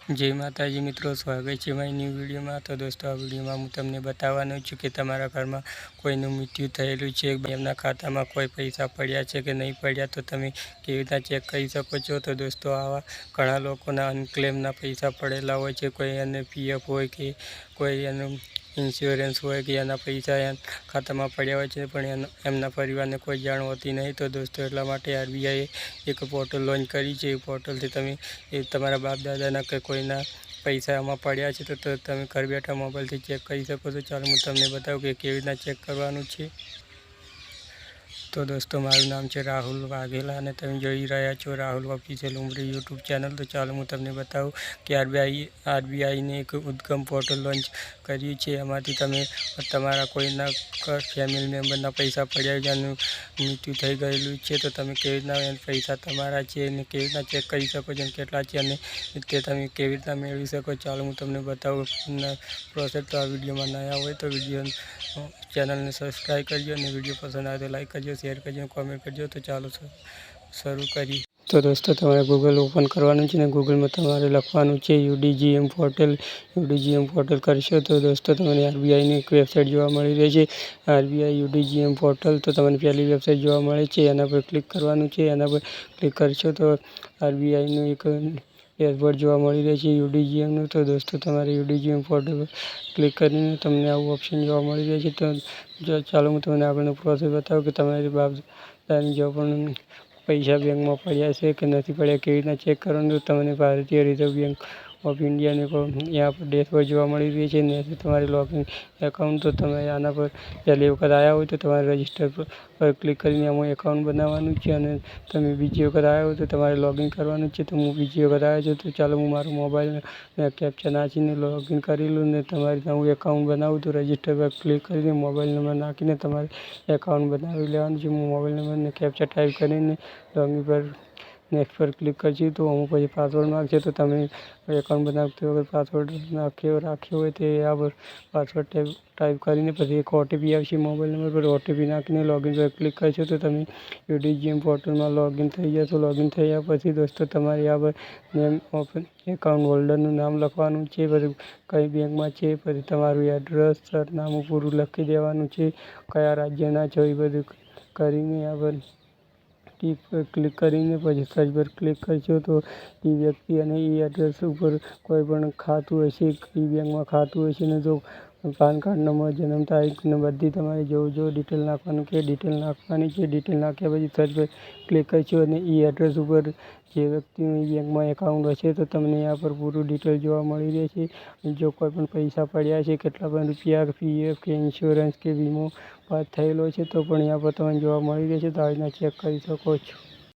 जय माताजी मित्रों, स्वागत है मारी न्यू वीडियो में। तो दोस्तों, आ वीडियो में हूँ तमने बतावानो छुं कि तमारा घर में कोईनुं मृत्यु थयेलुं छे, एमना खाता में कोई पैसा पड्या छे कि नहीं पड्या, तो तमे केवी रीतना चेक करी शको छो। तो दोस्तों, आवा घणा लोकोना अनक्लेमना पैसा पड़ेला होय छे, कोई एने पीएफ होय कि कोई एनुं इंश्योरन्स होय कि एना पैसा खाता में पड्या होय छे, पण एमना परिवार ने कोई जाण होती नहीं। तो दोस्तों, एटला माटे आरबीआई एक पोर्टल लॉन्च करी छे। पोर्टल थी तमे तमारा बाप दादा के कोईना पैसा आमां पड्या छे तो तमे घर बैठा मोबाइल थी चेक करी शको छो। चालो हूँ तमने बताऊँ कि केवी रीतना चेक करवानुं छे। तो दोस्तों, मारू नाम है राहुल वाघेला और तुम जोई रह्या छो राहुल ऑफिशियल उमरी यूट्यूब चैनल। तो चालो हूँ तमने बताऊँ कि आरबीआई ने एक उद्गम पोर्टल लॉन्च कर्यु छे। एमांथी तमे तमारा कोईना फैमिली मेम्बरना पैसा पड्या जेनुं मृत्यु थई गयेलुं छे, तो तमे केवी रीतना पैसा तमारा छे ने केवी रीतना चेक करी शको छो, केटला छे अने ते तमे केवी रीतना मेळवी शको। चालो हूँ तमने बताऊँ प्रोसेस। तो आ विडियो में नया होय तो विडियो चैनल ने सब्सक्राइब करजो और विडियो पसंद आए तो लाइक करजो, शेर करजो, कॉमेंट करजो। तो चलो शुरू करिए। तो दोस्तों, तमारे गूगल ओपन करवानुं छे ने गूगल में तमारे लखवानुं छे यूडीजीएम पोर्टल। यूडीजीएम पोर्टल करशो तो दोस्तों तमने आरबीआई ની एक वेबसाइट जोवा मळी रहेशे। आरबीआई यूडीजीएम पोर्टल तो तमने पहली वेबसाइट जोवा मळे छे, एना पर क्लिक करवानुं छे। एना पर क्लिक करशो तो आरबीआई નું एक ડેશબોર્ડ જોવા મળી રહે છે યુડીજીએમનું। તો દોસ્તો, તમારે યુડીજીએમ પોર્ટલ પર ક્લિક કરીને તમને આવું ઓપ્શન જોવા મળી રહે છે। તો ચાલો હું તમને આગળનો પ્રોસેસ બતાવું કે તમારી બાપ દાદાની જો પણ પૈસા બેંકમાં પડ્યા છે કે નથી પડ્યા, કેવી રીતના ચેક કરવાનું। તો તમને ભારતીય રિઝર્વ બેંક ऑफ इंडिया ने यहाँ पर डैशबोर्ड જોવા મળી રહી છે ને તમારે लॉगिन एकाउंट। तो તમે આના પર પહેલી વખત આવ્યા હોય તો તમારે રજિસ્ટર પર ક્લિક કરીને આમાં એકાઉન્ટ બનાવવાનું છે અને તમે બીજી વખત આવ્યા હોય તો તમારે લૉગિન કરવાનું છે। તો હું બીજી વખત આવ્યો છું, તો ચાલો હું મારો મોબાઈલ કેપ્ચા નાખીને લૉગિન કરી લઉં ને તમારે હું એકાઉન્ટ બનાવું। તો રજિસ્ટર પર ક્લિક કરીને મોબાઈલ નંબર નાખીને તમારે એકાઉન્ટ બનાવી લેવાનું છે। હું મોબાઈલ નંબરને કેપ્ચા ટાઈપ કરીને લૉગિન પર नेक्स्ट पर क्लिक करशे तो अमुक पछी पासवर्ड मांगशे। तो तमे एकाउंट बनावती वखते पासवर्ड राख्यो होय तो आ पासवर्ड टाइप करीने पछी एक ओटीपी आवशे मोबाइल नंबर पर। ओटीपी नाखीने लॉगिन पर क्लिक करशो तो तमे यूडीजीएम पोर्टल में लॉगिन थई जशो। लॉगिन थया पछी दोस्तों तमारे आ पर नेम ऑफ एकाउंट होल्डरनुं नाम लखवानुं छे, पछी कई बैंक में छे, पछी तमारुं एड्रेस सरनामું पूरुं लखी देवानुं छे, कया राज्यना छो ए बधुं करीने आ पर क्लिक करीने पछी सर्च पर क्लिक करशो तो ई व्यक्ति अने ई एड्रेस पर कोईपण खातुं हशे, ई बैंक में खातुं हशे ने जो पान कार्ड नंबर जन्म तारीख ने बधी तमारे जो डिटेल नाखवानुं के डिटेल नाखवानी छे। डिटेल नाख्या पछी सर्च पर क्लिक करशो अने ई एड्रेस पर जे व्यक्तिनुं ई बैंक में एकाउंट हशे तो तमने यहाँ पर पूरुं डिटेल जोवा मळी रहेशे। जो कोईपण पैसा पड्या छे, केटला पण रूपिया पीएफ के इंश्योरन्स के वीमो पास थयेलो छे तो पण यहाँ पर तमने जोवा मळी रहेशे। तो आ रीतना चेक करी शको छो।